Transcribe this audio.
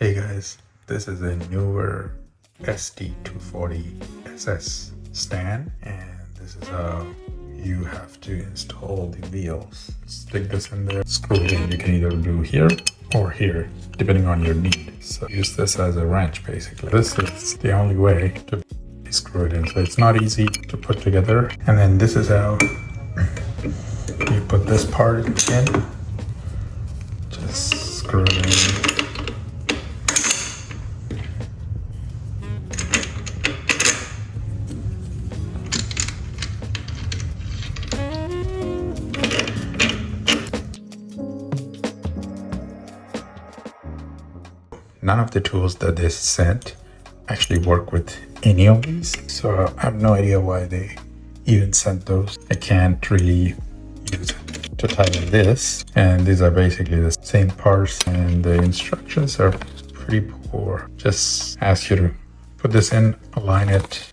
Hey guys, this is a Neewer SD240SS stand, and this is how you have to install the wheels. Stick this in there, screw it in. You can either do here or here, depending on your need. So use this as a wrench basically. This is the only way to screw it in, so it's not easy to put together. And then this is how you put this part in. Just screw it in. None of the tools that they sent actually work with any of these, so I have no idea why they even sent those. I can't really use it to tighten this, and these are basically the same parts, and the instructions are pretty poor. Just ask you to put this in, align it,